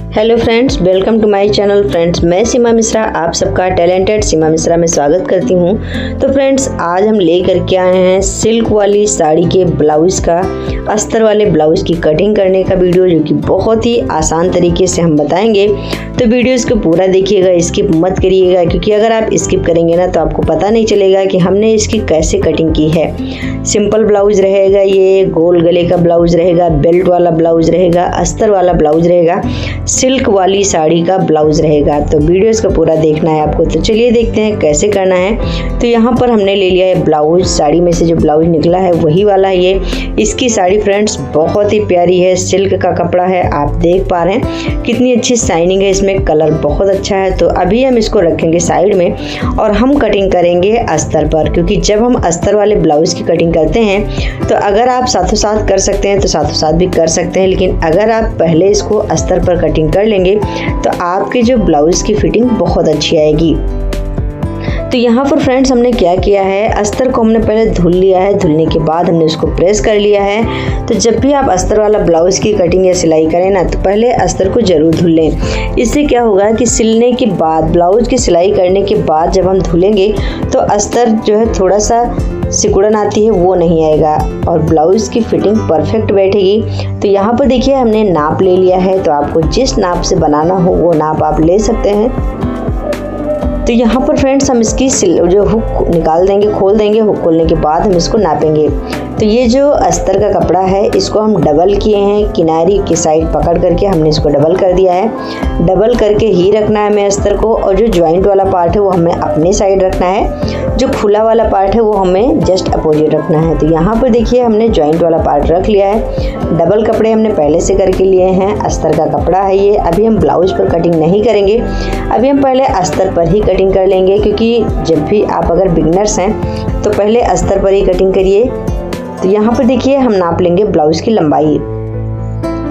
Hello friends, welcome to my channel. Friends, मैं सीमा मिश्रा आप सबका टैलेंटेड सीमा मिश्रा में स्वागत करती हूं। तो फ्रेंड्स, आज हम लेकर के आए हैं सिल्क वाली साड़ी के ब्लाउज़ का, अस्तर वाले ब्लाउज़ की कटिंग करने का वीडियो, जो कि बहुत ही आसान तरीके से हम बताएंगे। तो वीडियो इसको पूरा देखिएगा, स्किप मत करिएगा, क्योंकि अगर आप स्किप करेंगे ना तो आपको पता नहीं चलेगा कि हमने इसकी कैसे कटिंग की है। सिंपल ब्लाउज़ रहेगा, ये गोल गले का ब्लाउज़ रहेगा, बेल्ट वाला ब्लाउज़ रहेगा, अस्तर वाला ब्लाउज़ रहेगा, सिल्क वाली साड़ी का ब्लाउज़ रहेगा। तो वीडियो इसका पूरा देखना है आपको। तो चलिए देखते हैं कैसे करना है। तो यहाँ पर हमने ले लिया है ब्लाउज़, साड़ी में से जो ब्लाउज़ निकला है वही वाला है ये। इसकी साड़ी फ्रेंड्स बहुत ही प्यारी है, सिल्क का कपड़ा है, आप देख पा रहे हैं कितनी अच्छी शाइनिंग है इसमें, कलर बहुत अच्छा है। तो अभी हम इसको रखेंगे साइड में और हम कटिंग करेंगे अस्तर पर, क्योंकि जब हम अस्तर वाले ब्लाउज़ की कटिंग करते हैं तो अगर आप साथों साथ कर सकते हैं तो साथों साथ भी कर सकते हैं, लेकिन अगर आप पहले इसको अस्तर पर कटिंग कर लेंगे तो आपके जो ब्लाउज़ की फिटिंग बहुत अच्छी आएगी। तो यहाँ पर फ्रेंड्स हमने क्या किया है, अस्तर को हमने पहले धुल लिया है, धुलने के बाद हमने उसको प्रेस कर लिया है। तो जब भी आप अस्तर वाला ब्लाउज़ की कटिंग या सिलाई करें ना तो पहले अस्तर को ज़रूर धुल लें। इससे क्या होगा कि सिलने के बाद, ब्लाउज़ की सिलाई करने के बाद जब हम धुलेंगे तो अस्तर जो है थोड़ा सा सिकुड़न आती है वो नहीं आएगा और ब्लाउज़ की फिटिंग परफेक्ट बैठेगी। तो यहाँ पर देखिए हमने नाप ले लिया है, तो आपको जिस नाप से बनाना हो वो नाप आप ले सकते हैं। तो यहाँ पर फ्रेंड्स हम इसकी जो हुक निकाल देंगे, खोल देंगे। हुक खोलने के बाद हम इसको नापेंगे। तो ये जो अस्तर का कपड़ा है इसको हम डबल किए हैं, किनारी की साइड पकड़ करके हमने इसको डबल कर दिया है। डबल करके ही रखना है हमें अस्तर को, और जो जॉइंट वाला पार्ट है वो हमें अपने साइड रखना है, जो खुला वाला पार्ट है वो हमें जस्ट अपोजिट रखना है। तो यहाँ पर देखिए हमने जॉइंट वाला पार्ट रख लिया है। डबल कपड़े हमने पहले से करके लिए हैं, अस्तर का कपड़ा है ये। अभी हम ब्लाउज पर कटिंग नहीं करेंगे, अभी हम पहले अस्तर पर ही कटिंग कर लेंगे, क्योंकि जब भी आप अगर बिगनर्स हैं तो पहले अस्तर पर ही कटिंग करिए। तो यहाँ पर देखिए हम नाप लेंगे ब्लाउज़ की लंबाई।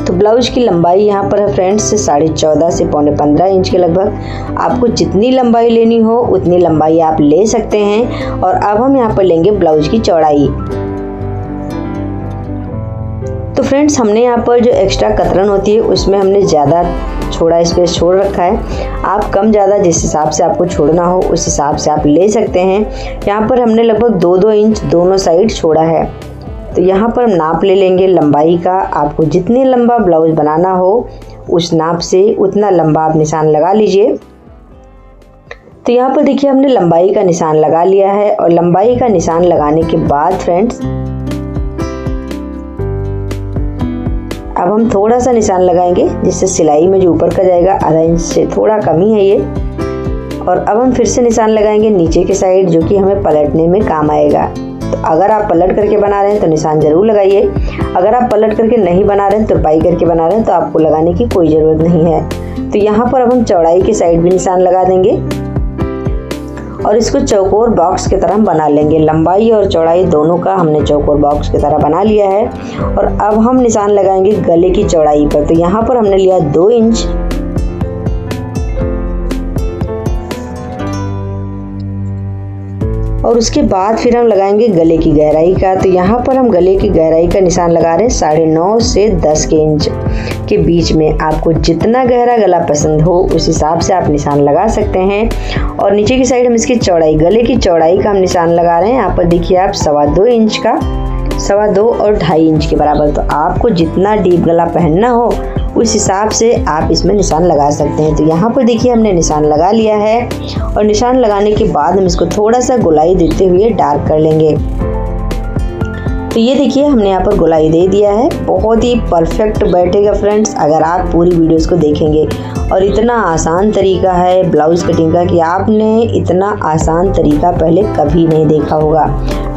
तो ब्लाउज़ की लंबाई यहाँ पर है फ्रेंड्स 14.5 से 15.25 इंच के लगभग। आपको जितनी लंबाई लेनी हो उतनी लंबाई आप ले सकते हैं। और अब हम यहाँ पर लेंगे ब्लाउज़ की चौड़ाई। तो फ्रेंड्स हमने यहाँ पर जो एक्स्ट्रा कतरन होती है उसमें हमने ज़्यादा छोड़ा स्पेस छोड़ रखा है। आप कम ज़्यादा जिस हिसाब से आपको छोड़ना हो उस हिसाब से आप ले सकते हैं। यहाँ पर हमने लगभग 2-2 इंच दोनों साइड छोड़ा है। तो यहाँ पर हम नाप ले लेंगे लंबाई का। आपको जितनी लंबा ब्लाउज़ बनाना हो उस नाप से उतना लंबा आप निशान लगा लीजिए। तो यहाँ पर देखिए हमने लंबाई का निशान लगा लिया है, और लंबाई का निशान लगाने के बाद फ्रेंड्स अब हम थोड़ा सा निशान लगाएंगे, जिससे सिलाई में जो ऊपर का जाएगा आधा इंच से थोड़ा कम ही है ये। और अब हम फिर से निशान लगाएंगे नीचे के साइड, जो कि हमें पलटने में काम आएगा। तो अगर आप पलट करके बना रहे हैं तो निशान ज़रूर लगाइए। अगर आप पलट करके नहीं बना रहे हैं, तुरपाई करके बना रहे हैं, तो आपको लगाने की कोई ज़रूरत नहीं है। तो यहाँ पर अब हम चौड़ाई के साइड भी निशान लगा देंगे और इसको चौकोर बॉक्स की तरह बना लेंगे। लंबाई और चौड़ाई दोनों का हमने चौकोर बॉक्स की तरह बना लिया है। और अब हम निशान लगाएंगे गले की चौड़ाई पर। तो यहाँ पर हमने लिया 2 इंच, और उसके बाद फिर हम लगाएंगे गले की गहराई का। तो यहाँ पर हम गले की गहराई का निशान लगा रहे हैं 9.5 से 10 के इंच के बीच में। आपको जितना गहरा गला पसंद हो उस हिसाब से आप निशान लगा सकते हैं। और नीचे की साइड हम इसकी चौड़ाई, गले की चौड़ाई का हम निशान लगा रहे हैं। यहाँ पर देखिए आप 2.25 इंच का, 2.25 और 2.5 इंच के बराबर। तो आपको जितना डीप गला पहनना हो उस हिसाब से आप इसमें निशान लगा सकते हैं। तो यहाँ पर देखिए हमने निशान लगा लिया है, और निशान लगाने के बाद हम इसको थोड़ा सा गोलाई देते हुए डार्क कर लेंगे। तो ये देखिए हमने यहाँ पर गोलाई दे दिया है। बहुत ही परफेक्ट बैठेगा फ्रेंड्स अगर आप पूरी वीडियोस को देखेंगे। और इतना आसान तरीका है ब्लाउज़ कटिंग का कि आपने इतना आसान तरीका पहले कभी नहीं देखा होगा।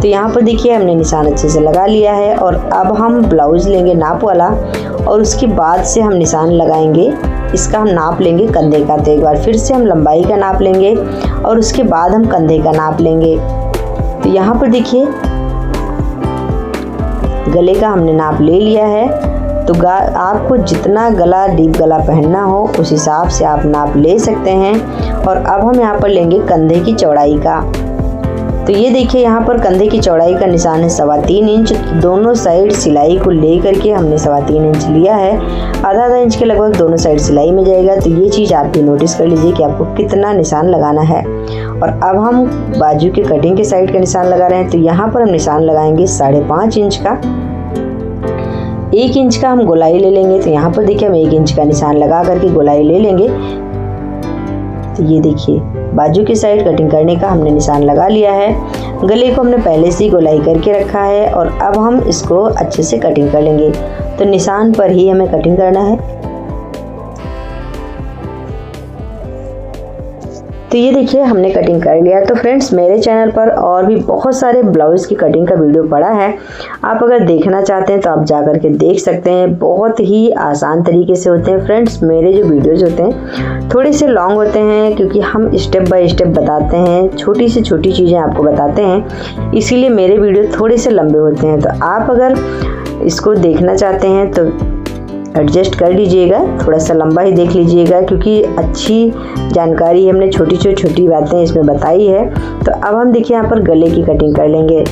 तो यहाँ पर देखिए हमने निशान अच्छे से लगा लिया है, और अब हम ब्लाउज़ लेंगे नाप वाला, और उसके बाद से हम निशान लगाएंगे। इसका हम नाप लेंगे कंधे का। तो एक बार फिर से हम लंबाई का नाप लेंगे और उसके बाद हम कंधे का नाप लेंगे। तो यहाँ पर देखिए गले का हमने नाप ले लिया है। तो आपको जितना गला डीप गला पहनना हो उस हिसाब से आप नाप ले सकते हैं। और अब हम यहाँ पर लेंगे कंधे की चौड़ाई का। तो तो ये देखिए यहाँ पर कंधे की चौड़ाई का निशान है 3.25 इंच। दोनों साइड सिलाई को लेकर के हमने 3.25 इंच लिया है। आधा इंच के लगभग दोनों साइड सिलाई में जाएगा। तो ये चीज़ आप भी नोटिस कर लीजिए कि आपको कितना निशान लगाना है। और अब हम बाजू के कटिंग के साइड का निशान लगा रहे हैं। तो यहाँ पर हम निशान लगाएंगे 5.5 इंच का। 1 इंच का हम गोलाई ले लेंगे। तो यहाँ पर देखिए हम 1 इंच का निशान लगा करके गोलाई ले लेंगे। तो ये देखिए बाजू की साइड कटिंग करने का हमने निशान लगा लिया है। गले को हमने पहले से ही गोलाई करके रखा है और अब हम इसको अच्छे से कटिंग कर लेंगे। तो निशान पर ही हमें कटिंग करना है। तो ये देखिए हमने कटिंग कर लिया। तो फ्रेंड्स मेरे चैनल पर और भी बहुत सारे ब्लाउज़ की कटिंग का वीडियो पड़ा है। आप अगर देखना चाहते हैं तो आप जा कर के देख सकते हैं। बहुत ही आसान तरीके से होते हैं फ्रेंड्स। मेरे जो वीडियोज़ होते हैं थोड़े से लॉन्ग होते हैं क्योंकि हम स्टेप बाय स्टेप बताते हैं, छोटी से छोटी चीज़ें आपको बताते हैं, इसीलिए मेरे वीडियो थोड़े से लंबे होते हैं। तो आप अगर इसको देखना चाहते हैं तो एडजस्ट कर लीजिएगा, थोड़ा सा लंबा ही देख लीजिएगा क्योंकि अच्छी जानकारी हमने छोटी छोटी बातें इसमें बताई है। तो अब हम देखिए यहाँ पर गले की कटिंग कर लेंगे।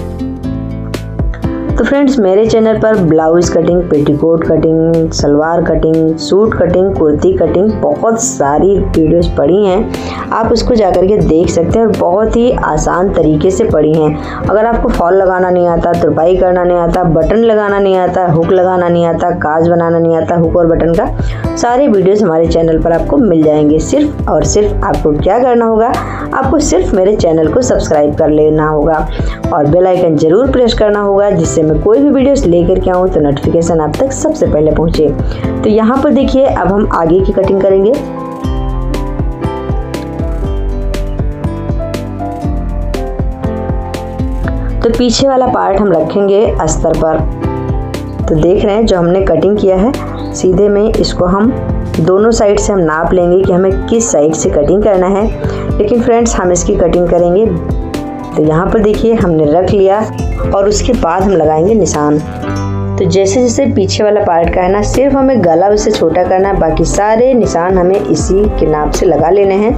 तो फ्रेंड्स मेरे चैनल पर blouse cutting, petticoat cutting, salwar cutting, suit cutting, kurti cutting बहुत सारी वीडियोस पड़ी हैं। आप उसको जाकर के देख सकते हैं और बहुत ही आसान तरीके से पड़ी हैं। अगर आपको फॉल लगाना नहीं आता, तुरपाई करना नहीं आता, बटन लगाना नहीं आता, हुक लगाना नहीं आता, काज बनाना नहीं आता, हुक और बटन का, सारे वीडियोस हमारे चैनल पर आपको मिल जाएंगे। सिर्फ और सिर्फ आपको क्या करना होगा, आपको सिर्फ मेरे चैनल को सब्सक्राइब कर लेना होगा और बेल आइकन जरूर प्रेस करना होगा, जिससे मैं कोई भी वीडियोस लेकर के आऊँ तो नोटिफिकेशन आप तक सबसे पहले पहुँचे। तो यहाँ पर देखिए अब हम आगे की कटिंग करेंगे। तो पीछे वाला पार्ट हम रखेंगे अस्तर पर। तो देख रहे हैं जो हमने कटिंग किया है सीधे में, इसको हम दोनों साइड से हम नाप लेंगे कि हमें किस साइड से कटिंग करना है। लेकिन फ्रेंड्स हम इसकी कटिंग करेंगे। तो यहाँ पर देखिए हमने रख लिया और उसके बाद हम लगाएंगे निशान। तो जैसे जैसे पीछे वाला पार्ट का है ना, सिर्फ हमें गला उससे छोटा करना है, बाकी सारे निशान हमें इसी के नाप से लगा लेने हैं।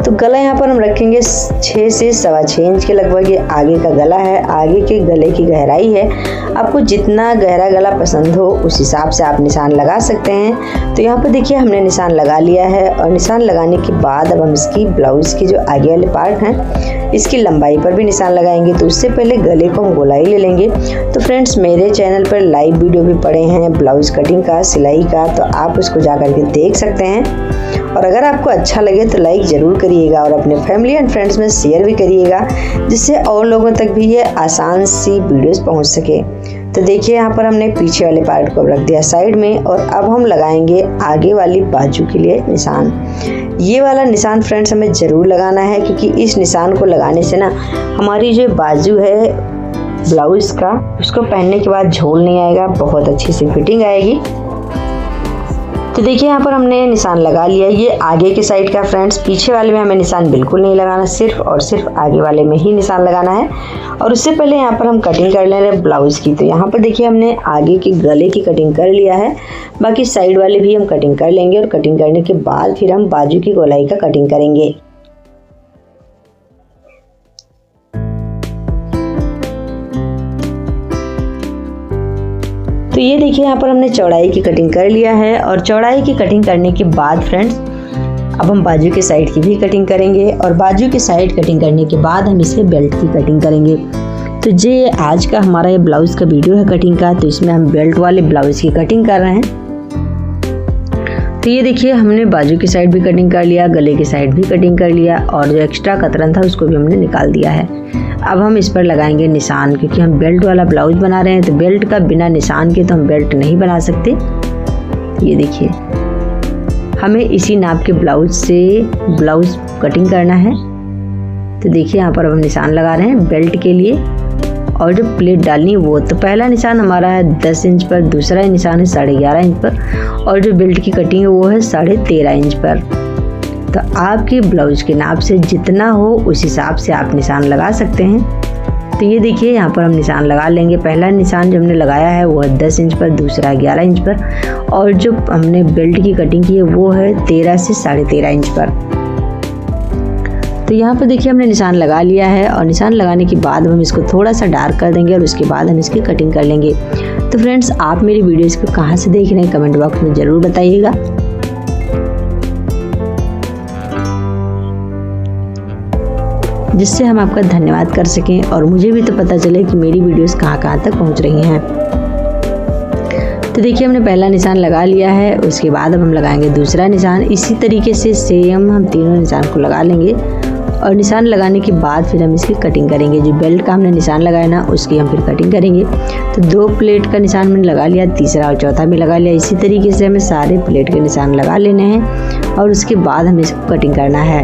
तो गला यहाँ पर हम रखेंगे 6 से 6.25 इंच के लगभग। ये आगे का गला है, आगे के गले की गहराई है। आपको जितना गहरा गला पसंद हो उस हिसाब से आप निशान लगा सकते हैं। तो यहाँ पर देखिए हमने निशान लगा लिया है और निशान लगाने के बाद अब हम इसकी ब्लाउज़ की जो आगे वाले पार्ट हैं इसकी लंबाई पर भी निशान लगाएंगे। तो उससे पहले गले को हम गोलाई ले लेंगे। तो फ्रेंड्स मेरे चैनल पर लाइव वीडियो भी पड़े हैं ब्लाउज़ कटिंग का, सिलाई का, तो आप उसको जा कर के देख सकते हैं। और अगर आपको अच्छा लगे तो लाइक ज़रूर करिएगा और अपने फैमिली एंड फ्रेंड्स में शेयर भी करिएगा, जिससे और लोगों तक भी ये आसान सी वीडियोस पहुंच सके। तो देखिए यहाँ पर हमने पीछे वाले पार्ट को रख दिया साइड में और अब हम लगाएंगे आगे वाली बाजू के लिए निशान। ये वाला निशान फ्रेंड्स हमें ज़रूर लगाना है क्योंकि इस निशान को लगाने से ना हमारी जो बाजू है ब्लाउज़ का, उसको पहनने के बाद झोल नहीं आएगा, बहुत अच्छी सी फिटिंग आएगी। तो देखिए यहाँ पर हमने निशान लगा लिया। ये आगे के साइड का फ्रेंड्स, पीछे वाले में हमें निशान बिल्कुल नहीं लगाना, सिर्फ और सिर्फ आगे वाले में ही निशान लगाना है। और उससे पहले यहाँ पर हम कटिंग कर ले रहे हैं ब्लाउज़ की। तो यहाँ पर देखिए हमने आगे के गले की कटिंग कर लिया है, बाकी साइड वाले भी हम कटिंग कर लेंगे और कटिंग करने के बाद फिर हम बाजू की गोलाई का कटिंग करेंगे। तो ये देखिए यहाँ पर हमने चौड़ाई की कटिंग कर लिया है और चौड़ाई की कटिंग करने के बाद फ्रेंड्स अब हम बाजू के साइड की भी कटिंग करेंगे और बाजू के साइड कटिंग करने के बाद हम इसे बेल्ट की कटिंग करेंगे। तो ये आज का हमारा ये ब्लाउज़ का वीडियो है कटिंग का। तो इसमें हम बेल्ट वाले ब्लाउज़ की कटिंग कर रहे हैं। तो ये देखिए हमने बाजू की साइड भी कटिंग कर लिया, गले की साइड भी कटिंग कर लिया और जो एक्स्ट्रा कतरन था उसको भी हमने निकाल दिया है। अब हम इस पर लगाएंगे निशान, क्योंकि हम बेल्ट वाला ब्लाउज बना रहे हैं। तो बेल्ट का बिना निशान के तो हम बेल्ट नहीं बना सकते। ये देखिए हमें इसी नाप के ब्लाउज से ब्लाउज कटिंग करना है। तो देखिए यहाँ पर अब हम निशान लगा रहे हैं बेल्ट के लिए और जो प्लेट डालनी है वो, तो पहला निशान हमारा है 10 इंच पर, दूसरा निशान है 11.5 इंच पर और जो बेल्ट की कटिंग है वो है 13.5 इंच पर। तो आपकी ब्लाउज के नाप से जितना हो उस हिसाब से आप निशान लगा सकते हैं। तो ये देखिए यहाँ पर हम निशान लगा लेंगे। पहला निशान जो हमने लगाया है वो है 10 इंच पर, दूसरा 11 इंच पर और जो हमने बेल्ट की कटिंग की है वो है 13 से 13.5 इंच पर। तो यहाँ पर देखिए हमने निशान लगा लिया है और निशान लगाने के बाद हम इसको थोड़ा सा डार्क कर देंगे और उसके बाद हम इसकी कटिंग कर लेंगे। तो फ्रेंड्स, आप मेरी वीडियोस को कहाँ से देख रहे हैं कमेंट बॉक्स में ज़रूर बताइएगा। जिससे हम आपका धन्यवाद कर सकें और मुझे भी तो पता चले कि मेरी वीडियोस कहाँ तक पहुँच रही हैं। तो देखिए हमने पहला निशान लगा लिया है, उसके बाद अब हम लगाएंगे दूसरा निशान। इसी तरीके से सेम हम तीनों निशान को लगा लेंगे और निशान लगाने के बाद फिर हम इसकी कटिंग करेंगे। जो बेल्ट का हमने निशान लगाया ना, उसकी हम फिर कटिंग करेंगे। तो 2 प्लेट का निशान मैंने लगा लिया, तीसरा और चौथा भी लगा लिया। इसी तरीके से हमें सारे प्लेट के निशान लगा लेने हैं और उसके बाद हमें इसको कटिंग करना है।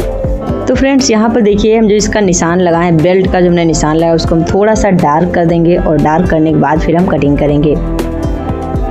तो फ्रेंड्स, यहाँ पर देखिए हम जो इसका निशान लगाए, बेल्ट का जो हमने निशान लगाया उसको हम थोड़ा सा डार्क कर देंगे और डार्क करने के बाद फिर हम कटिंग करेंगे।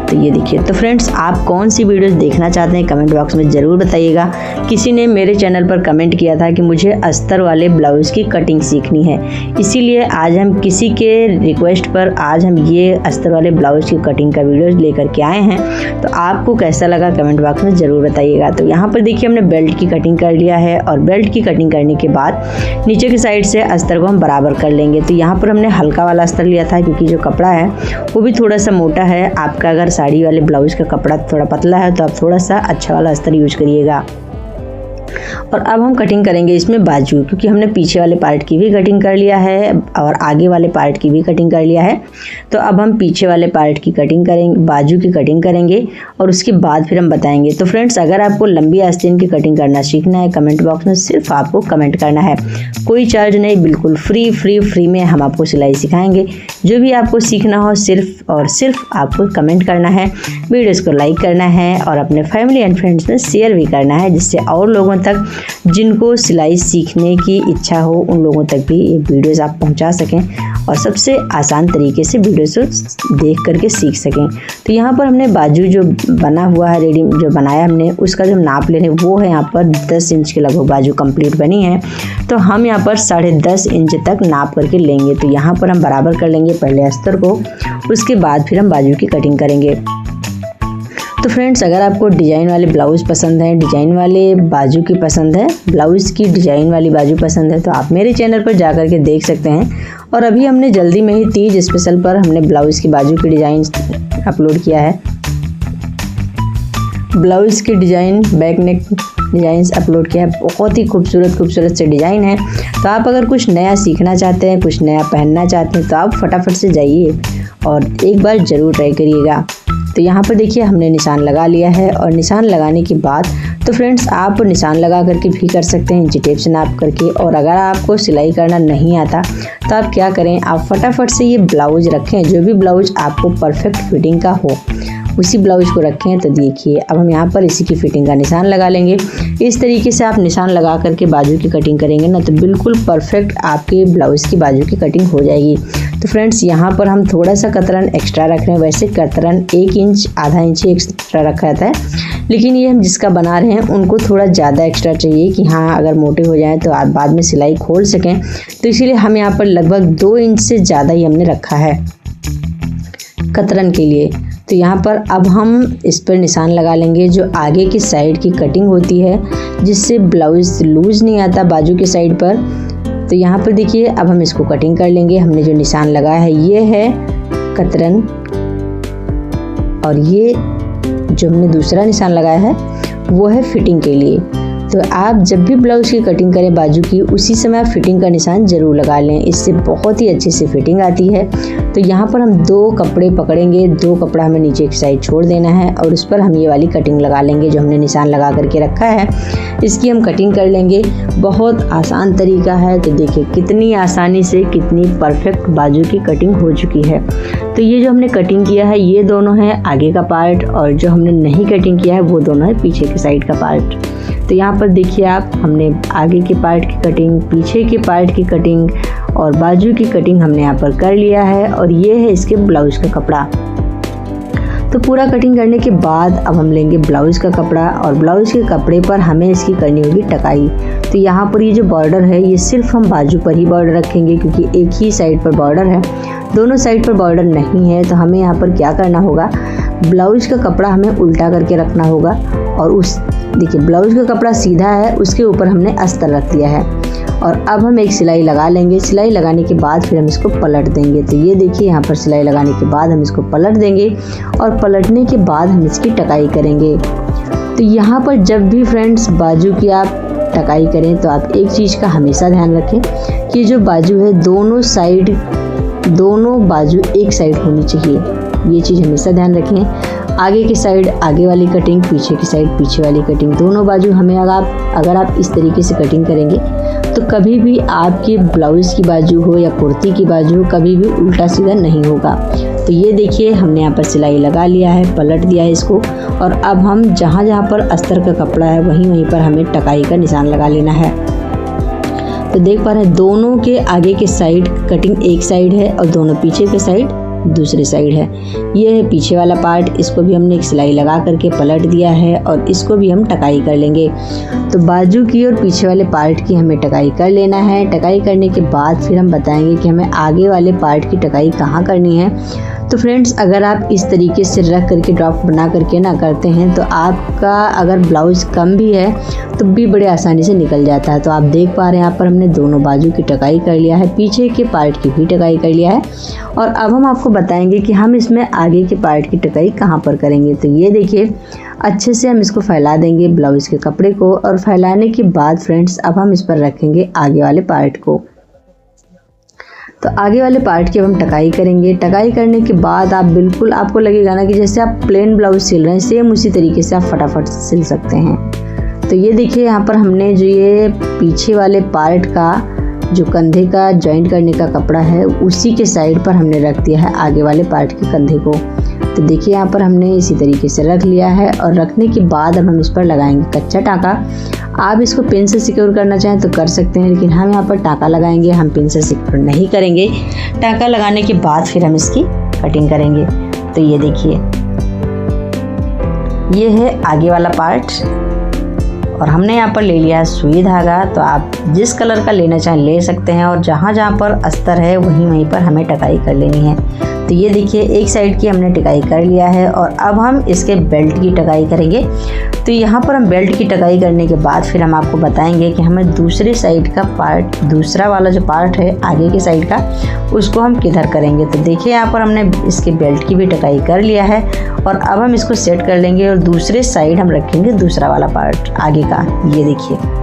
तो ये देखिए। तो फ्रेंड्स, आप कौन सी वीडियोस देखना चाहते हैं कमेंट बॉक्स में ज़रूर बताइएगा। किसी ने मेरे चैनल पर कमेंट किया था कि मुझे अस्तर वाले ब्लाउज़ की कटिंग सीखनी है, इसीलिए आज हम किसी के रिक्वेस्ट पर आज हम ये अस्तर वाले ब्लाउज़ की कटिंग का वीडियो लेकर के आए हैं। तो आपको कैसा लगा कमेंट बॉक्स में ज़रूर बताइएगा। तो यहाँ पर देखिए हमने बेल्ट की कटिंग कर लिया है और बेल्ट की कटिंग करने के बाद नीचे की साइड से अस्तर को हम बराबर कर लेंगे। तो यहाँ पर हमने हल्का वाला अस्तर लिया था क्योंकि जो कपड़ा है वो भी थोड़ा सा मोटा है। आपका अगर साड़ी वाले ब्लाउज का कपड़ा थोड़ा पतला है तो आप थोड़ा सा अच्छा वाला अस्तर यूज करिएगा। और अब हम कटिंग करेंगे इसमें बाजू, क्योंकि हमने पीछे वाले पार्ट की भी कटिंग कर लिया है और आगे वाले पार्ट की भी कटिंग कर लिया है। तो अब हम पीछे वाले पार्ट की कटिंग करेंगे, बाजू की कटिंग करेंगे और उसके बाद फिर हम बताएंगे। तो फ्रेंड्स, अगर आपको लंबी आस्तीन की कटिंग करना सीखना है, कमेंट बॉक्स में सिर्फ आपको कमेंट करना है, कोई चार्ज नहीं, बिल्कुल फ्री में हम आपको सिलाई सिखाएंगे। जो भी आपको सीखना हो सिर्फ और सिर्फ आपको कमेंट करना है, वीडियोस को लाइक करना है और अपने फैमिली एंड फ्रेंड्स में शेयर भी करना है, जिससे और लोगों तक जिनको सिलाई सीखने की इच्छा हो उन लोगों तक भी ये वीडियोस आप पहुंचा सकें और सबसे आसान तरीके से वीडियोस को देख करके सीख सकें। तो यहाँ पर हमने बाजू जो बना हुआ है रेडी, जो बनाया हमने, उसका जो नाप लेने वो है यहाँ पर 10 इंच के लगभग बाजू कंप्लीट बनी है। तो हम यहाँ पर 10.5 इंच तक नाप करके लेंगे। तो यहाँ पर हम बराबर कर लेंगे पहले अस्तर को, उसके बाद फिर हम बाजू की कटिंग करेंगे। तो फ्रेंड्स, अगर आपको डिज़ाइन वाले ब्लाउज़ पसंद है, डिज़ाइन वाले बाजू की पसंद है, ब्लाउज़ की डिज़ाइन वाली बाजू पसंद है, तो आप मेरे चैनल पर जा कर के देख सकते हैं। और अभी हमने जल्दी में ही तीज स्पेशल पर हमने ब्लाउज़ की बाजू की डिज़ाइन अपलोड किया है। ब्लाउज़ की design, back neck designs upload किया है। बहुत ही खूबसूरत से डिज़ाइन है। तो आप अगर कुछ नया सीखना चाहते हैं, कुछ नया पहनना चाहते हैं, तो आप फटाफट से जाइए और एक बार ज़रूर ट्राई करिएगा। तो यहाँ पर देखिए हमने निशान लगा लिया है और निशान लगाने के बाद तो फ्रेंड्स, आप निशान लगा करके भी कर सकते हैं इंची टेप से नाप करके। और अगर आपको सिलाई करना नहीं आता तो आप क्या करें, आप फटाफट से ये ब्लाउज रखें, जो भी ब्लाउज आपको परफेक्ट फिटिंग का हो उसी ब्लाउज को रखें। तो देखिए अब हम यहाँ पर इसी की फिटिंग का निशान लगा लेंगे। इस तरीके से आप निशान लगा करके बाजू की कटिंग करेंगे ना, तो बिल्कुल परफेक्ट आपके ब्लाउज़ की बाजू की कटिंग हो जाएगी। तो फ्रेंड्स, यहाँ पर हम थोड़ा सा कतरन एक्स्ट्रा रख रहे हैं। वैसे कतरन 1 इंच आधा इंच एक्स्ट्रा रखा रहता है, लेकिन ये हम जिसका बना रहे हैं उनको थोड़ा ज़्यादा एक्स्ट्रा चाहिए कि हाँ अगर मोटे हो जाएँ तो आप बाद में सिलाई खोल सकें। तो इसीलिए हम यहाँ पर लगभग 2 इंच से ज़्यादा ही हमने रखा है कतरन के लिए। तो यहाँ पर अब हम इस पर निशान लगा लेंगे जो आगे की साइड की कटिंग होती है, जिससे ब्लाउज लूज नहीं आता बाजू की साइड पर। तो यहाँ पर देखिए अब हम इसको कटिंग कर लेंगे। हमने जो निशान लगाया है ये है कतरन और ये जो हमने दूसरा निशान लगाया है वो है फिटिंग के लिए। तो आप जब भी ब्लाउज की कटिंग करें बाजू की, उसी समय आप फिटिंग का निशान ज़रूर लगा लें, इससे बहुत ही अच्छे से फिटिंग आती है। तो यहाँ पर हम 2 कपड़े पकड़ेंगे, 2 कपड़ा हमें नीचे की साइड छोड़ देना है और उस पर हम ये वाली कटिंग लगा लेंगे जो हमने निशान लगा करके रखा है। इसकी हम कटिंग कर लेंगे। बहुत आसान तरीका है। तो देखिए कितनी आसानी से कितनी परफेक्ट बाजू की कटिंग हो चुकी है। तो ये जो हमने कटिंग किया है ये दोनों है आगे का पार्ट, और जो हमने नहीं कटिंग किया है वो दोनों है पीछे के साइड का पार्ट। तो यहाँ पर देखिए आप, हमने आगे के पार्ट की कटिंग, पीछे के पार्ट की कटिंग और बाजू की कटिंग हमने यहाँ पर कर लिया है। और ये है इसके ब्लाउज का कपड़ा। तो पूरा कटिंग करने के बाद अब हम लेंगे ब्लाउज का कपड़ा और ब्लाउज के कपड़े पर हमें इसकी करनी होगी टकाई। तो यहाँ पर ये जो बॉर्डर है ये सिर्फ हम बाजू पर ही बॉर्डर रखेंगे, क्योंकि एक ही साइड पर बॉर्डर है, दोनों साइड पर बॉर्डर नहीं है। तो हमें यहाँ पर क्या करना होगा, ब्लाउज का कपड़ा हमें उल्टा करके रखना होगा और उस देखिए ब्लाउज का कपड़ा सीधा है, उसके ऊपर हमने अस्तर रख दिया है और अब हम एक सिलाई लगा लेंगे। सिलाई लगाने के बाद फिर हम इसको पलट देंगे। तो ये देखिए यहाँ पर सिलाई लगाने के बाद हम इसको पलट देंगे और पलटने के बाद हम इसकी टकाई करेंगे। तो यहाँ पर जब भी फ्रेंड्स बाजू की आप टकाई करें तो आप एक चीज़ का हमेशा ध्यान रखें कि जो बाजू है दोनों बाजू एक साइड होनी चाहिए। ये चीज़ हमेशा ध्यान रखें। आगे की साइड आगे वाली कटिंग, पीछे की साइड पीछे वाली कटिंग, दोनों बाजू हमें अगर आप इस तरीके से कटिंग करेंगे तो कभी भी आपके ब्लाउज़ की बाजू हो या कुर्ती की बाजू हो, कभी भी उल्टा सीधा नहीं होगा। तो ये देखिए हमने यहाँ पर सिलाई लगा लिया है, पलट दिया है इसको और अब हम जहाँ जहाँ पर अस्तर का कपड़ा है वहीं पर हमें टकाई का निशान लगा लेना है। तो देख पा रहे हैं दोनों के आगे के साइड कटिंग एक साइड है और दोनों पीछे के साइड दूसरी साइड है। ये है पीछे वाला पार्ट, इसको भी हमने एक सिलाई लगा करके पलट दिया है और इसको भी हम टकाई कर लेंगे। तो बाजू की और पीछे वाले पार्ट की हमें टकाई कर लेना है। टकाई करने के बाद फिर हम बताएंगे कि हमें आगे वाले पार्ट की टकाई कहाँ करनी है। तो फ्रेंड्स अगर आप इस तरीके से रख करके ड्रॉप बना करके ना करते हैं तो आपका अगर ब्लाउज़ कम भी है तो भी बड़े आसानी से निकल जाता है। तो आप देख पा रहे हैं यहाँ पर हमने दोनों बाजू की टकाई कर लिया है, पीछे के पार्ट की भी टकाई कर लिया है और अब हम आपको बताएंगे कि हम इसमें आगे के पार्ट की टकाई कहाँ पर करेंगे। तो ये देखिए अच्छे से हम इसको फैला देंगे ब्लाउज़ के कपड़े को और फैलाने के बाद फ्रेंड्स अब हम इस पर रखेंगे आगे वाले पार्ट को। तो आगे वाले पार्ट की हम टकाई करेंगे। टकाई करने के बाद आप बिल्कुल आपको लगेगा ना कि जैसे आप प्लेन ब्लाउज सिल रहे हैं, सेम उसी तरीके से आप फटाफट सिल सकते हैं। तो ये देखिए यहाँ पर हमने जो ये पीछे वाले पार्ट का जो कंधे का जॉइंट करने का कपड़ा है उसी के साइड पर हमने रख दिया है आगे वाले पार्ट के कंधे को। तो देखिए यहाँ पर हमने इसी तरीके से रख लिया है और रखने के बाद अब हम इस पर लगाएंगे कच्चा टाँका। आप इसको पिन से सिक्योर करना चाहें तो कर सकते हैं, लेकिन हम यहाँ पर टाँका लगाएंगे, हम पिन से सिक्योर नहीं करेंगे। टाँका लगाने के बाद फिर हम इसकी कटिंग करेंगे। तो ये देखिए ये है आगे वाला पार्ट और हमने यहाँ पर ले लिया है सुई धागा। तो आप जिस कलर का लेना चाहें ले सकते हैं और जहाँ जहाँ पर अस्तर है वहीं पर हमें टकाई कर लेनी है। तो ये देखिए एक साइड की हमने टकाई कर लिया है और अब हम इसके बेल्ट की टकाई करेंगे। तो यहाँ पर हम बेल्ट की टकाई करने के बाद फिर हम आपको बताएंगे कि हमें दूसरे साइड का पार्ट, दूसरा वाला जो पार्ट है आगे के साइड का, उसको हम किधर करेंगे। तो देखिए यहाँ पर हमने इसके बेल्ट की भी टकाई कर लिया है और अब हम इसको सेट कर लेंगे और दूसरे साइड हम रखेंगे दूसरा वाला पार्ट आगे का। ये देखिए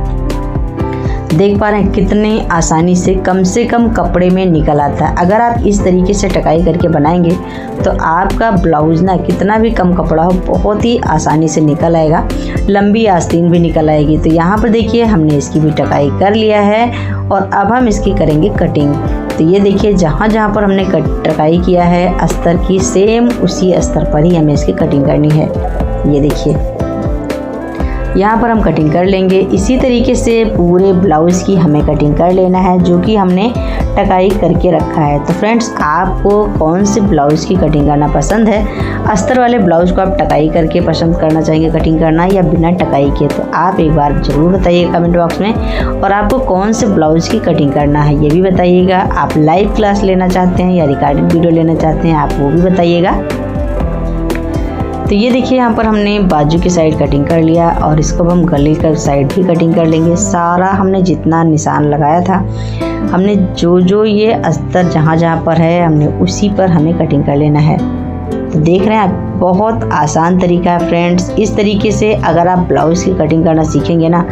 देख पा रहे हैं कितने आसानी से कम कपड़े में निकल आता है। अगर आप इस तरीके से टकाई करके बनाएंगे तो आपका ब्लाउज़ ना कितना भी कम कपड़ा हो बहुत ही आसानी से निकल आएगा, लंबी आस्तीन भी निकल आएगी। तो यहाँ पर देखिए हमने इसकी भी टकाई कर लिया है और अब हम इसकी करेंगे कटिंग। तो ये देखिए जहाँ जहाँ पर हमने टकाई किया है अस्तर की, सेम उसी अस्तर पर ही हमें इसकी कटिंग करनी है। ये देखिए यहाँ पर हम कटिंग कर लेंगे। इसी तरीके से पूरे ब्लाउज़ की हमें कटिंग कर लेना है जो कि हमने टकाई करके रखा है। तो फ्रेंड्स आपको कौन से ब्लाउज़ की कटिंग करना पसंद है? अस्तर वाले ब्लाउज़ को आप टकाई करके पसंद करना चाहेंगे कटिंग करना या बिना टकाई के? तो आप एक बार ज़रूर बताइए कमेंट बॉक्स में। और आपको कौन से ब्लाउज़ की कटिंग करना है ये भी बताइएगा। आप लाइव क्लास लेना चाहते हैं या रिकॉर्डेड वीडियो लेना चाहते हैं आप वो भी बताइएगा। तो ये देखिए यहाँ पर हमने बाजू की साइड कटिंग कर लिया और इसको हम गले का साइड भी कटिंग कर लेंगे। सारा हमने जितना निशान लगाया था हमने जो ये अस्तर जहाँ जहाँ पर है हमने उसी पर हमें कटिंग कर लेना है। तो देख रहे हैं आप बहुत आसान तरीका है फ्रेंड्स। इस तरीके से अगर आप ब्लाउज़ की कटिंग करना सीखेंगे ना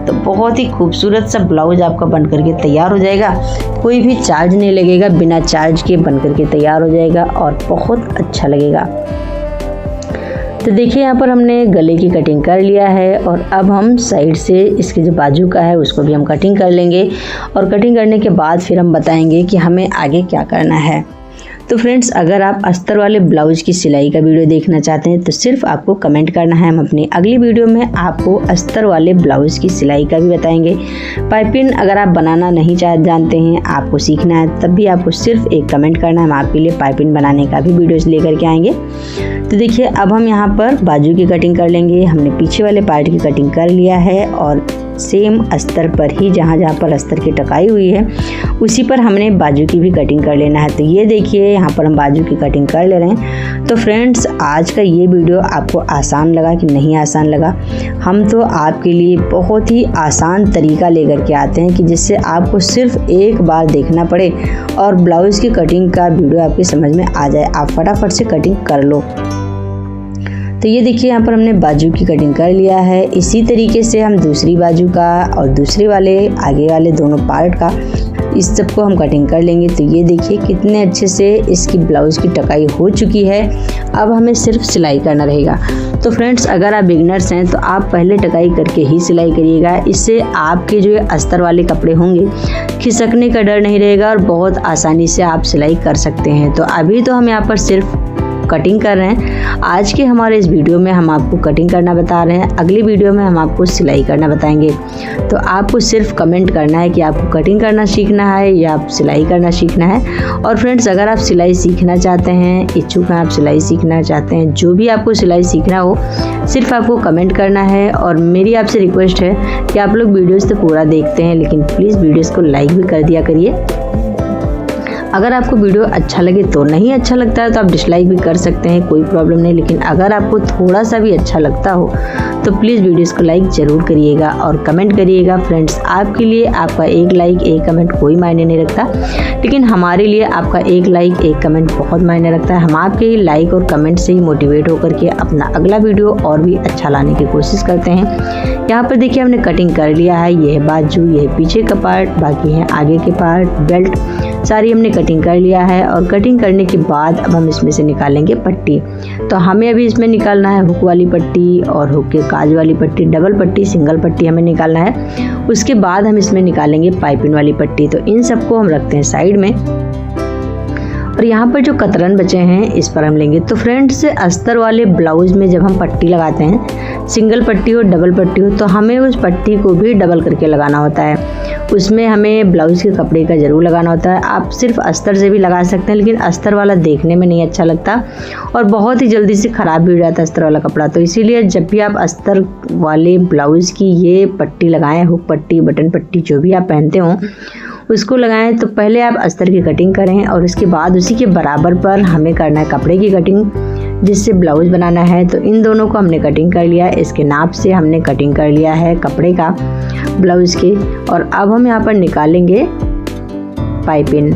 तो बहुत ही खूबसूरत सा ब्लाउज़ आपका बन करके तैयार हो जाएगा। कोई भी चार्ज नहीं लगेगा, बिना चार्ज के बन करके तैयार हो जाएगा और बहुत अच्छा लगेगा। तो देखिए यहाँ पर हमने गले की कटिंग कर लिया है और अब हम साइड से इसके जो बाजू का है उसको भी हम कटिंग कर लेंगे और कटिंग करने के बाद फिर हम बताएंगे कि हमें आगे क्या करना है। तो फ्रेंड्स अगर आप अस्तर वाले ब्लाउज़ की सिलाई का वीडियो देखना चाहते हैं तो सिर्फ आपको कमेंट करना है। हम अपनी अगली वीडियो में आपको अस्तर वाले ब्लाउज़ की सिलाई का भी बताएंगे। पाइपिंग अगर आप बनाना नहीं जानते हैं, आपको सीखना है, तब भी आपको सिर्फ एक कमेंट करना है। हम आपके लिए पाइपिंग बनाने का भी वीडियोज़ लेकर के आएंगे। तो देखिए अब हम यहाँ पर बाजू की कटिंग कर लेंगे। हमने पीछे वाले पार्ट की कटिंग कर लिया है और सेम अस्तर पर ही जहाँ जहाँ पर अस्तर की टकाई हुई है उसी पर हमने बाजू की भी कटिंग कर लेना है। तो ये देखिए यहाँ पर हम बाजू की कटिंग कर ले रहे हैं। तो फ्रेंड्स, आज का ये वीडियो आपको आसान लगा कि नहीं आसान लगा? हम तो आपके लिए बहुत ही आसान तरीका लेकर के आते हैं कि जिससे आपको सिर्फ एक बार देखना पड़े और ब्लाउज़ की कटिंग का वीडियो आपकी समझ में आ जाए, आप फटाफट से कटिंग कर लो। तो ये देखिए, यहाँ पर हमने बाजू की कटिंग कर लिया है। इसी तरीके से हम दूसरी बाजू का और दूसरे वाले आगे वाले दोनों पार्ट का इस सबको हम कटिंग कर लेंगे। तो ये देखिए कितने अच्छे से इसकी ब्लाउज़ की टकाई हो चुकी है। अब हमें सिर्फ सिलाई करना रहेगा। तो फ्रेंड्स, अगर आप बिगनर्स हैं तो आप पहले टकाई करके ही सिलाई करिएगा। इससे आपके जो अस्तर वाले कपड़े होंगे खिसकने का डर नहीं रहेगा और बहुत आसानी से आप सिलाई कर सकते हैं। तो अभी तो हम यहाँ पर सिर्फ कटिंग कर रहे हैं। आज के हमारे इस वीडियो में हम आपको कटिंग करना बता रहे हैं, अगली वीडियो में हम आपको सिलाई करना बताएंगे। तो आपको सिर्फ कमेंट करना है कि आपको कटिंग करना सीखना है या आप सिलाई करना सीखना है। और फ्रेंड्स, अगर आप सिलाई सीखना चाहते हैं, इच्छुक हैं, आप सिलाई सीखना चाहते हैं, जो भी आपको सिलाई सीखना हो, सिर्फ आपको कमेंट करना है। और मेरी आपसे रिक्वेस्ट है कि आप लोग वीडियोज़ तो पूरा देखते हैं, लेकिन प्लीज़ वीडियोज़ को लाइक भी कर दिया करिए। अगर आपको वीडियो अच्छा लगे तो, नहीं अच्छा लगता है तो आप डिसलाइक भी कर सकते हैं, कोई प्रॉब्लम नहीं। लेकिन अगर आपको थोड़ा सा भी अच्छा लगता हो तो प्लीज़ वीडियोस को लाइक ज़रूर करिएगा और कमेंट करिएगा। फ्रेंड्स, आपके लिए आपका एक लाइक एक कमेंट कोई मायने नहीं रखता, लेकिन हमारे लिए आपका एक लाइक एक कमेंट बहुत मायने रखता है। हम आपके ही लाइक और कमेंट से ही मोटिवेट होकर के अपना अगला वीडियो और भी अच्छा लाने की कोशिश करते हैं। यहाँ पर देखिए, हमने कटिंग कर लिया है। ये है बाजू, ये है पीछे का पार्ट, बाकी है आगे के पार्ट, बेल्ट, सारी हमने कटिंग कर लिया है। और कटिंग करने के बाद अब हम इसमें से निकालेंगे पट्टी। तो हमें अभी इसमें निकालना है हुक वाली पट्टी और हुक के काज वाली पट्टी, डबल पट्टी, सिंगल पट्टी हमें निकालना है। उसके बाद हम इसमें निकालेंगे पाइपिंग वाली पट्टी। तो इन सबको हम रखते हैं साइड में। और यहाँ पर जो कतरन बचे हैं इस पर हम लेंगे। तो फ्रेंड्स, अस्तर वाले ब्लाउज में जब हम पट्टी लगाते हैं, सिंगल पट्टी हो डबल पट्टी हो, तो हमें उस पट्टी को भी डबल करके लगाना होता है। उसमें हमें ब्लाउज़ के कपड़े का ज़रूर लगाना होता है। आप सिर्फ अस्तर से भी लगा सकते हैं, लेकिन अस्तर वाला देखने में नहीं अच्छा लगता और बहुत ही जल्दी से ख़राब भी हो जाता है अस्तर वाला कपड़ा। तो इसीलिए जब भी आप अस्तर वाले ब्लाउज़ की ये पट्टी लगाएं, हुक पट्टी, बटन पट्टी, जो भी आप पहनते हो उसको लगाएं, तो पहले आप अस्तर की कटिंग करें और उसके बाद उसी के बराबर पर हमें करना है कपड़े की कटिंग, जिससे ब्लाउज़ बनाना है। तो इन दोनों को हमने कटिंग कर लिया है, इसके नाप से हमने कटिंग कर लिया है कपड़े का ब्लाउज़ की। और अब हम यहाँ पर निकालेंगे पाइपिंग।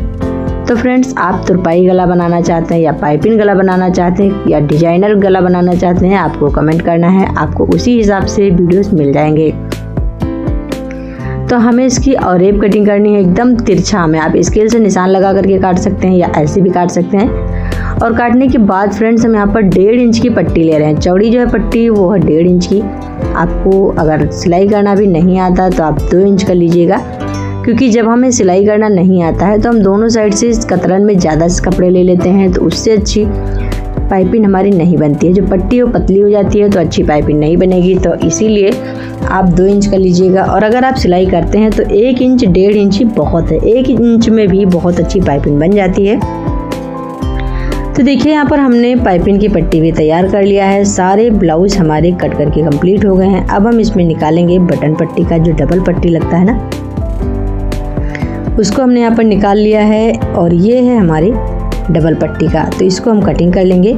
तो फ्रेंड्स, आप तुरपाई गला बनाना चाहते हैं या पाइपिंग गला बनाना चाहते हैं या डिजाइनर गला बनाना चाहते हैं, आपको कमेंट करना है, आपको उसी हिसाब से वीडियोस मिल जाएंगे। तो हमें इसकी और रेप कटिंग करनी है एकदम तिरछा में। आप स्केल से निशान लगा करके काट सकते हैं या ऐसे भी काट सकते हैं। और काटने के बाद फ्रेंड्स, हम यहाँ पर 1.5 इंच की पट्टी ले रहे हैं। चौड़ी जो है पट्टी वो है 1.5 इंच की। आपको अगर सिलाई करना भी नहीं आता तो आप 2 इंच का लीजिएगा, क्योंकि जब हमें सिलाई करना नहीं आता है तो हम दोनों साइड से इस कतरन में ज़्यादा कपड़े ले लेते हैं, तो उससे अच्छी पाइपिंग हमारी नहीं बनती है। जो पट्टी वो पतली हो जाती है तो अच्छी पाइपिंग नहीं बनेगी। तो इसीलिए आप 2 इंच का लीजिएगा। और अगर आप सिलाई करते हैं तो 1 इंच 1.5 इंच ही बहुत है। 1 इंच में भी बहुत अच्छी पाइपिंग बन जाती है। तो देखिए, यहाँ पर हमने पाइपिंग की पट्टी भी तैयार कर लिया है। सारे ब्लाउज हमारे कट करके कंप्लीट हो गए हैं। अब हम इसमें निकालेंगे बटन पट्टी का जो डबल पट्टी लगता है ना, उसको हमने यहाँ पर निकाल लिया है। और ये है हमारी डबल पट्टी का, तो इसको हम कटिंग कर लेंगे।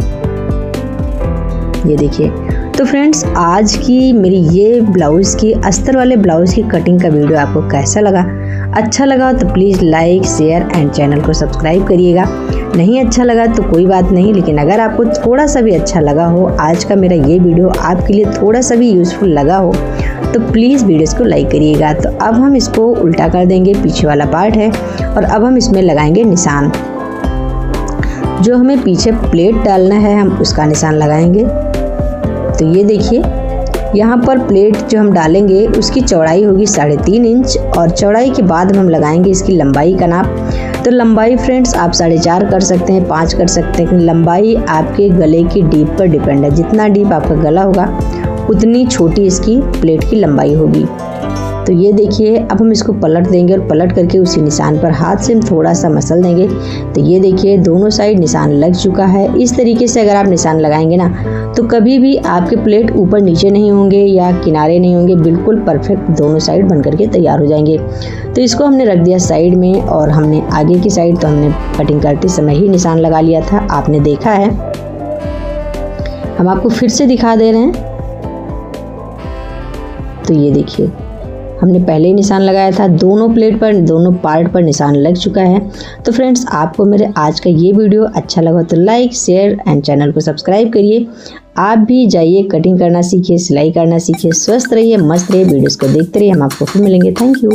ये देखिए। तो फ्रेंड्स, आज की मेरी ये ब्लाउज़ की अस्तर वाले ब्लाउज़ की कटिंग का वीडियो आपको कैसा लगा? अच्छा लगा तो please like, share and channel को सब्सक्राइब करिएगा। नहीं अच्छा लगा तो कोई बात नहीं, लेकिन अगर आपको थोड़ा सा भी अच्छा लगा हो, आज का मेरा ये वीडियो आपके लिए थोड़ा सा भी यूज़फुल लगा हो, तो प्लीज़ वीडियोस को लाइक करिएगा। तो अब हम इसको उल्टा कर देंगे, पीछे वाला पार्ट है, और अब हम इसमें लगाएंगे निशान। जो हमें पीछे प्लेट डालना है हम उसका निशान लगाएंगे। तो ये देखिए, यहाँ पर प्लेट जो हम डालेंगे उसकी चौड़ाई होगी 3.5 इंच, और चौड़ाई के बाद हम लगाएंगे इसकी लंबाई का नाप। तो लंबाई फ्रेंड्स आप 4.5 कर सकते हैं, 5 कर सकते हैं। लंबाई आपके गले की डीप पर डिपेंड है। जितना डीप आपका गला होगा उतनी छोटी इसकी प्लेट की लंबाई होगी। तो ये देखिए, अब हम इसको पलट देंगे और पलट करके उसी निशान पर हाथ से हम थोड़ा सा मसल देंगे। तो ये देखिए, दोनों साइड निशान लग चुका है। इस तरीके से अगर आप निशान लगाएंगे ना तो कभी भी आपके प्लेट ऊपर नीचे नहीं होंगे या किनारे नहीं होंगे, बिल्कुल परफेक्ट दोनों साइड बन करके तैयार हो जाएंगे। तो इसको हमने रख दिया साइड में, और हमने आगे की साइड तो हमने कटिंग करते समय ही निशान लगा लिया था, आपने देखा है। हम आपको फिर से दिखा दे रहे हैं। तो ये देखिए, हमने पहले ही निशान लगाया था, दोनों प्लेट पर, दोनों पार्ट पर निशान लग चुका है। तो फ्रेंड्स, आपको मेरे आज का ये वीडियो अच्छा लगा तो लाइक, शेयर एंड चैनल को सब्सक्राइब करिए। आप भी जाइए, कटिंग करना सीखिए, सिलाई करना सीखिए। स्वस्थ रहिए, मस्त रहिए, वीडियोस को देखते रहिए। हम आपको फिर मिलेंगे। Thank you.